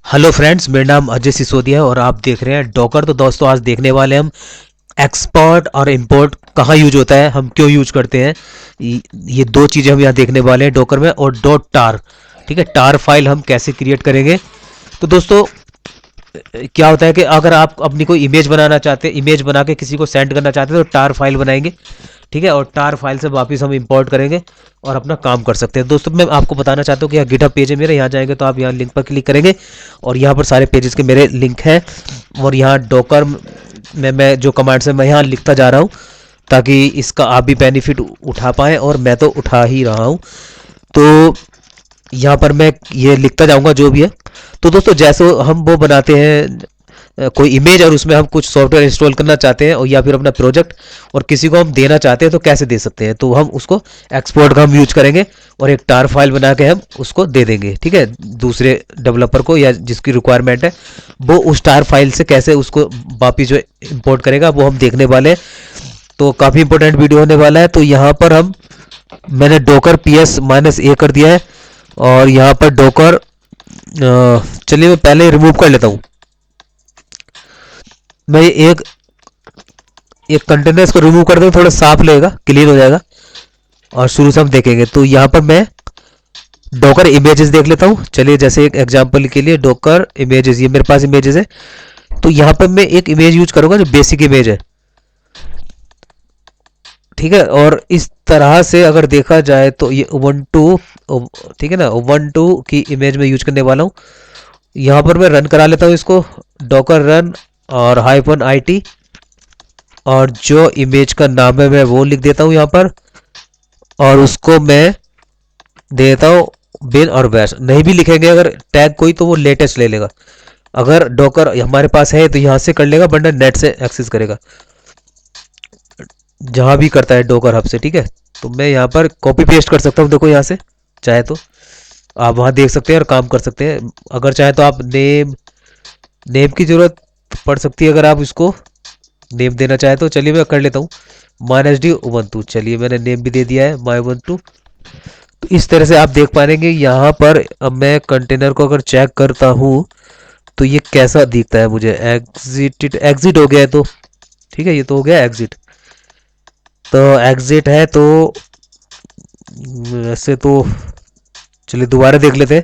Hello friends, मेरा नाम अजय सिसोदिया है और आप देख रहे हैं डॉकर। तो दोस्तों, आज देखने वाले हम एक्सपोर्ट और इंपोर्ट कहाँ यूज होता है, हम क्यों यूज करते हैं। ये दो चीज़ें हम यहाँ देखने वाले हैं डॉकर में। और डॉट टार, ठीक है, टार फाइल हम कैसे क्रिएट करेंगे। तो दोस्तों, क्या होता है कि अगर आप अपनी कोई इमेज बनाना चाहते हैं, इमेज बना के किसी को सेंड करना चाहते हैं, तो टार फाइल बनाएंगे, ठीक है। और टार फाइल से वापस हम इंपोर्ट करेंगे और अपना काम कर सकते हैं। दोस्तों, मैं आपको बताना चाहता हूँ कि यहाँ गिटहब पेज है मेरे, यहाँ जाएंगे तो आप यहाँ लिंक पर क्लिक करेंगे और यहाँ पर सारे पेजेस के मेरे लिंक हैं। और यहाँ डॉकर में मैं जो कमांड्स है मैं यहाँ लिखता जा रहा हूँ ताकि इसका आप भी बेनिफिट उठा पाएँ, और मैं तो उठा ही रहा हूँ। तो यहाँ पर मैं ये लिखता जाऊँगा जो भी है। तो दोस्तों, जैसे हम वो बनाते हैं कोई इमेज और उसमें हम कुछ सॉफ्टवेयर इंस्टॉल करना चाहते हैं और या फिर अपना प्रोजेक्ट और किसी को हम देना चाहते हैं, तो कैसे दे सकते हैं। तो हम उसको एक्सपोर्ट का हम यूज करेंगे और एक टार फाइल बना के हम उसको दे देंगे, ठीक है, दूसरे डेवलपर को या जिसकी रिक्वायरमेंट है वो उस टार फाइल से कैसे उसको वापिस जो इंपोर्ट करेगा वो हम देखने वाले हैं। तो काफ़ी इंपॉर्टेंट वीडियो होने वाला है। तो यहाँ पर मैंने डॉकर PS-A कर दिया है और यहाँ पर डॉकर, चलिए मैं पहले रिमूव कर लेता हूँ। मैं एक एक कंटेनर इसको रिमूव कर दूँ, थोड़ा साफ लगेगा, क्लीन हो जाएगा और शुरू से हम देखेंगे। तो यहाँ पर मैं डॉकर इमेजेस देख लेता हूँ। चलिए, जैसे एक एग्जांपल के लिए डॉकर इमेजेस, ये मेरे पास इमेजेस है। तो यहाँ पर मैं एक इमेज यूज करूँगा जो बेसिक इमेज है, ठीक है। और इस तरह से अगर देखा जाए तो ये उबंटू, ठीक है ना, उबंटू की इमेज में यूज करने वाला हूँ। यहाँ पर मैं रन करा लेता हूँ इसको, डॉकर रन और -IT, और जो इमेज का नाम है मैं वो लिख देता हूँ यहाँ पर, और उसको मैं देता हूँ बिन और बैश। नहीं भी लिखेंगे अगर टैग कोई, तो वो लेटेस्ट ले लेगा। अगर डॉकर हमारे पास है तो यहाँ से कर लेगा, वरना नेट से एक्सेस करेगा, जहाँ भी करता है डॉकर हब से, ठीक है। तो मैं यहाँ पर कॉपी पेस्ट कर सकता हूँ, देखो यहाँ से चाहे तो आप वहाँ देख सकते हैं और काम कर सकते हैं। अगर चाहे तो आप नेम की ज़रूरत पड़ सकती है, अगर आप इसको नेम देना चाहे तो। चलिए मैं कर लेता हूँ -D उबंटू। चलिए, मैंने नेम भी दे दिया है माय उबंटू। तो इस तरह से आप देख पाएंगे यहाँ पर। अब मैं कंटेनर को अगर चेक करता हूँ तो ये कैसा दिखता है मुझे। एग्जिट हो गया है, तो ठीक है, ये तो हो गया एग्जिट। तो एग्जिट है तो वैसे तो चलिए दोबारा देख लेते हैं।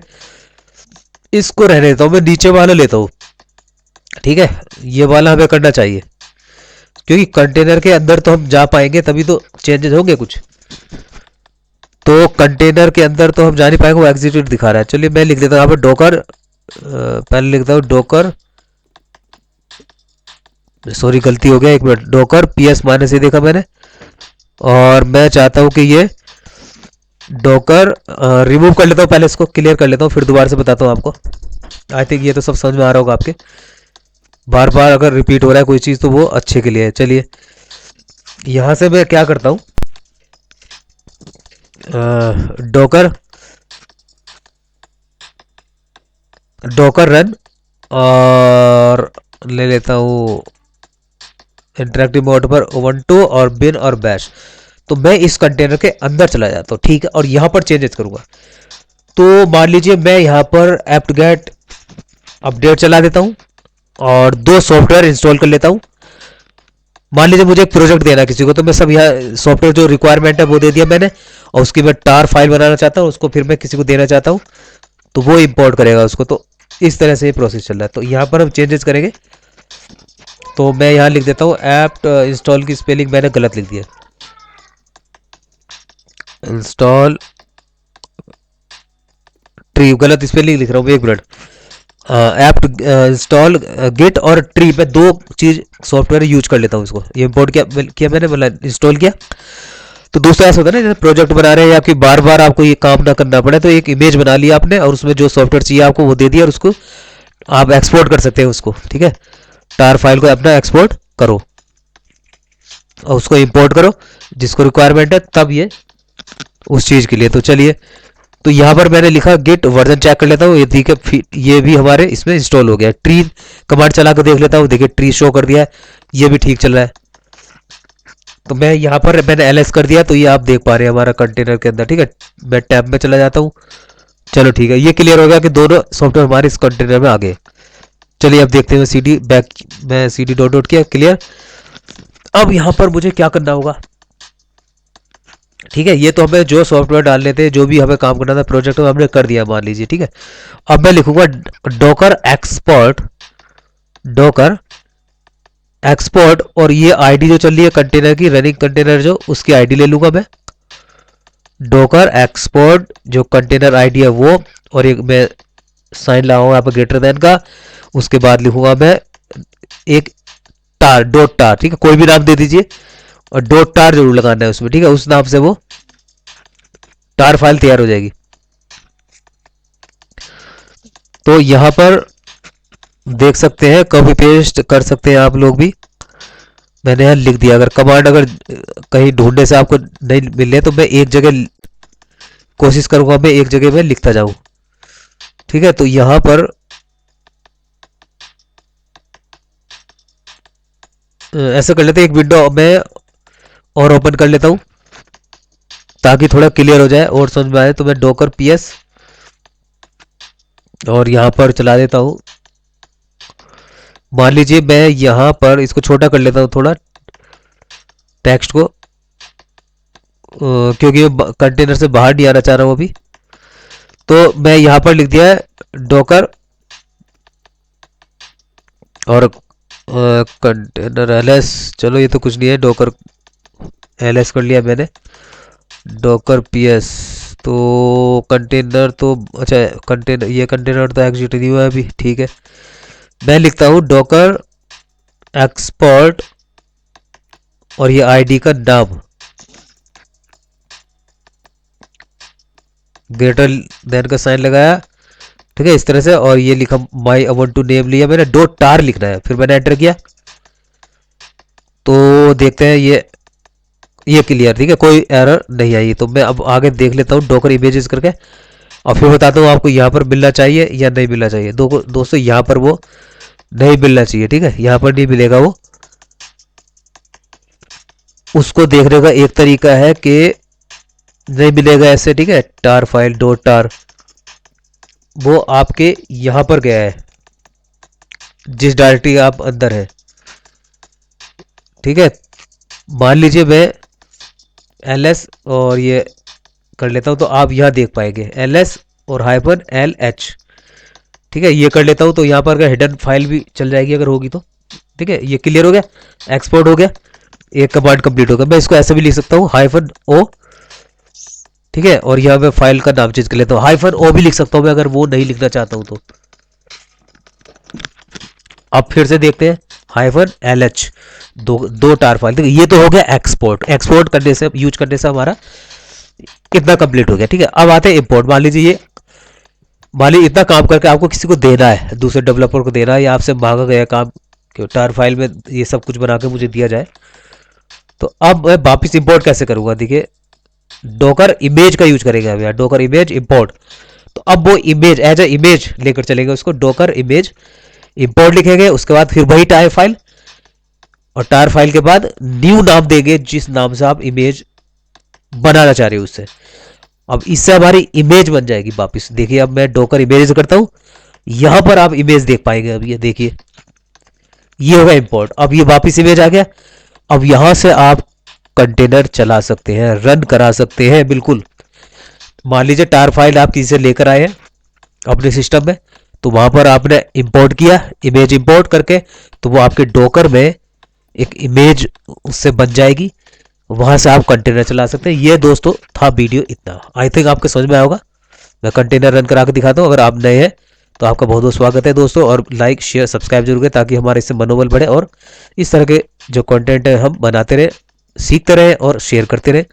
इसको रहने देता हूँ, मैं नीचे वाला लेता हूँ, ठीक है। ये वाला हमें करना चाहिए क्योंकि कंटेनर के अंदर तो हम जा पाएंगे, तभी तो चेंजेस होंगे कुछ। तो कंटेनर के अंदर तो हम जा नहीं पाएंगे, वो एग्जीक्यूट दिखा रहा है। चलिए मैं लिख देता हूँ यहाँ पर डॉकर, पहले लिखता हूँ डॉकर, सॉरी गलती हो गया, एक मिनट, डॉकर PS-A देखा मैंने। और मैं चाहता हूँ कि ये डॉकर रिमूव कर लेता हूँ, पहले इसको क्लियर कर लेता हूँ, फिर दोबारा से बताता हूँ आपको। आई थिंक ये तो सब समझ में आ रहा होगा आपके। बार बार अगर रिपीट हो रहा है कोई चीज़ तो वो अच्छे के लिए है। चलिए, यहाँ से मैं क्या करता हूँ, डॉकर रन और ले लेता हूँ इंटरेक्टिव मोड पर उबंटू और बिन और बैश। तो मैं इस कंटेनर के अंदर चला जाता हूँ, ठीक है, और यहाँ पर चेंजेस करूँगा। तो मान लीजिए मैं यहाँ पर apt-get अपडेट चला देता हूँ और 2 सॉफ्टवेयर इंस्टॉल कर लेता हूँ। मान लीजिए मुझे एक प्रोजेक्ट देना है किसी को, तो मैं सब यहाँ सॉफ्टवेयर जो रिक्वायरमेंट है वो दे दिया मैंने, और उसकी मैं टार फाइल बनाना चाहता हूँ, उसको फिर मैं किसी को देना चाहता हूँ तो वो इंपोर्ट करेगा उसको। तो इस तरह से ये प्रोसेस चल रहा है। तो यहाँ पर हम चेंजेस करेंगे। तो मैं यहाँ लिख देता हूँ ऐप इंस्टॉल की स्पेलिंग मैंने गलत लिख दिया, इंस्टॉल ट्री, गलत स्पेलिंग लिख रहा हूँ, एक मिनट। ऐप इंस्टॉल गिट और ट्री, मैं 2 चीज़ सॉफ्टवेयर यूज कर लेता हूँ इसको। ये इंपोर्ट किया मैंने, मतलब इंस्टॉल किया। तो दोस्तों, ऐसा होता है ना, जैसे प्रोजेक्ट बना रहे हैं या कि बार बार आपको ये काम ना करना पड़े, तो एक इमेज बना लिया आपने और उसमें जो सॉफ्टवेयर चाहिए आपको वो दे दिया, और उसको आप एक्सपोर्ट कर सकते हैं उसको, ठीक है। टार फाइल को अपना एक्सपोर्ट करो और उसको इंपोर्ट करो जिसको रिक्वायरमेंट है, तब ये उस चीज़ के लिए। तो चलिए, तो यहाँ पर मैंने लिखा गिट वर्जन चेक कर लेता हूँ, ये ठीक है, ये भी हमारे इसमें इंस्टॉल हो गया। ट्री कमांड चला कर देख लेता हूँ, देखिए ट्री शो कर दिया है, ये भी ठीक चल रहा है। तो मैं यहाँ पर मैंने एलएस कर दिया, तो ये आप देख पा रहे हैं हमारा कंटेनर के अंदर। ठीक है, मैं टैब में चला जाता हूँ। चलो ठीक है, ये क्लियर हो गया कि दोनों सॉफ्टवेयर हमारे इस कंटेनर में आ गए। चलिए अब देखते हैं, सीडी बैक, मैं सीडी डॉट डॉट किया, क्लियर। अब यहाँ पर मुझे क्या करना होगा? ठीक है, ये तो हमें जो सॉफ्टवेयर डालने थे, जो भी हमें काम करना था प्रोजेक्ट में, हमने कर दिया मान लीजिए। ठीक है, अब मैं लिखूंगा डॉकर एक्सपोर्ट, डॉकर एक्सपोर्ट, और ये आईडी जो चल रही है कंटेनर की, रनिंग कंटेनर जो, उसकी आईडी ले लूंगा मैं। डॉकर एक्सपोर्ट जो कंटेनर आईडी है वो, और एक मैं साइन लगाऊंगा यहाँ पर ग्रेटर देन का। उसके बाद लिखूंगा मैं एक टार, डॉट टार। ठीक है, कोई भी नाम दे दीजिए, और डॉट टार जरूर लगाना है उसमें। ठीक है, उस नाम से वो टार फाइल तैयार हो जाएगी। तो यहां पर देख सकते हैं, कॉपी पेस्ट कर सकते हैं आप लोग भी। मैंने यहाँ लिख दिया। अगर कमांड अगर कहीं ढूंढने से आपको नहीं मिले तो मैं एक जगह कोशिश करूंगा, मैं एक जगह में लिखता जाऊं। ठीक है, तो यहां पर ऐसा कर लेते हैं, एक विंडो में और ओपन कर लेता हूं ताकि थोड़ा क्लियर हो जाए और समझ में आए। तो मैं डॉकर पीएस और यहां पर चला देता हूं। मान लीजिए मैं यहां पर इसको छोटा कर लेता हूं थोड़ा, टेक्स्ट को, क्योंकि कंटेनर से बाहर नहीं आना चाह रहा हूं अभी। तो मैं यहां पर लिख दिया है डॉकर और कंटेनर एलएस। चलो ये तो कुछ नहीं है, डॉकर एलएस कर लिया मैंने, डॉकर पीएस। तो कंटेनर तो अच्छा, कंटेनर, ये कंटेनर तो एग्जीक्यूट नहीं हुआ है अभी। ठीक है, मैं लिखता हूँ डॉकर एक्सपोर्ट और ये आईडी का नाम ग्रेटर देन का साइन लगाया। ठीक है, इस तरह से, और ये लिखा माई अवन टू नेम लिया मैंने, डॉट टार लिखना है, फिर मैंने एंटर किया। तो देखते हैं ये क्लियर। ठीक है, कोई एरर नहीं आई। तो मैं अब आगे देख लेता हूँ डॉकर इमेजेस करके, और फिर बताता हूँ आपको यहाँ पर मिलना चाहिए या नहीं मिलना चाहिए। दोस्तों यहाँ पर वो नहीं मिलना चाहिए। ठीक है, यहाँ पर नहीं मिलेगा वो। उसको देखने का एक तरीका है कि नहीं मिलेगा ऐसे। ठीक है, टार फाइल डॉट टार वो आपके यहां पर गया है, जिस डायरेक्टरी आप अंदर है। ठीक है, मान लीजिए मैं ls और ये कर लेता हूं, तो आप यहां देख पाएंगे ls और हाइफन LH। ठीक है, ये कर लेता हूं, तो यहां पर अगर हिडन फाइल भी चल जाएगी अगर होगी तो। ठीक है, ये क्लियर हो गया, एक्सपोर्ट हो गया, एक कमांड कंप्लीट हो गया। मैं इसको ऐसे भी लिख सकता हूँ, हाइफन ओ। ठीक है, और यहाँ मैं फाइल का नाम चेंज कर लेता हूँ, हाइफन ओ भी लिख सकता हूँ मैं अगर वो नहीं लिखना चाहता हूँ तो। अब फिर से देखते हैं, हाइफन LH, दो टार फाइल। देखिए, ये तो हो गया एक्सपोर्ट। एक्सपोर्ट करने से, यूज करने से हमारा कितना कंप्लीट हो गया। ठीक है, अब आते हैं इंपोर्ट। मान लीजिए ये, मान लीजिए इतना काम करके आपको किसी को देना है, दूसरे डेवलपर को देना है, या आपसे मांगा गया काम कि टार फाइल में ये सब कुछ बना के मुझे दिया जाए। तो अब मैं वापिस इंपोर्ट कैसे करूंगा? देखिए, डॉकर इमेज का यूज करेंगे हम यहाँ, डॉकर इमेज इंपोर्ट। तो अब वो इमेज एज ए इमेज लेकर चलेंगे उसको, डॉकर इमेज इंपोर्ट लिखेंगे। उसके बाद फिर वही टार फाइल, और टार फाइल के बाद न्यू नाम देंगे जिस नाम से आप इमेज बनाना चाह रहे हो उससे। अब इससे हमारी इमेज बन जाएगी वापिस। देखिए, अब मैं डॉकर इमेज करता हूं, यहां पर आप इमेज देख पाएंगे। अब ये देखिए, ये होगा इंपोर्ट। अब ये वापिस इमेज आ गया। अब यहां से आप कंटेनर चला सकते हैं, रन करा सकते हैं बिल्कुल। मान लीजिए टार फाइल आप किसी से लेकर आए हैं अपने सिस्टम में, तो वहां पर आपने इंपोर्ट किया, इमेज इंपोर्ट करके, तो वो आपके डॉकर में एक इमेज उससे बन जाएगी। वहां से आप कंटेनर चला सकते हैं। ये दोस्तों था वीडियो इतना। आई थिंक आपके समझ में आएगा। मैं कंटेनर रन करा के दिखाता हूँ। अगर आप नए हैं तो आपका बहुत बहुत स्वागत है दोस्तों, और लाइक शेयर सब्सक्राइब जरूर करें ताकि हमारे इससे मनोबल बढ़े, और इस तरह के जो कंटेंट है हम बनाते रहे, सीखते रहे और शेयर करते रहे।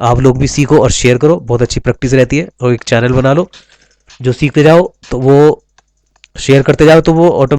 आप लोग भी सीखो और शेयर करो, बहुत अच्छी प्रैक्टिस रहती है। और एक चैनल बना लो, जो सीखते जाओ तो वो शेयर करते जाओ, तो वो ऑटोमेटिक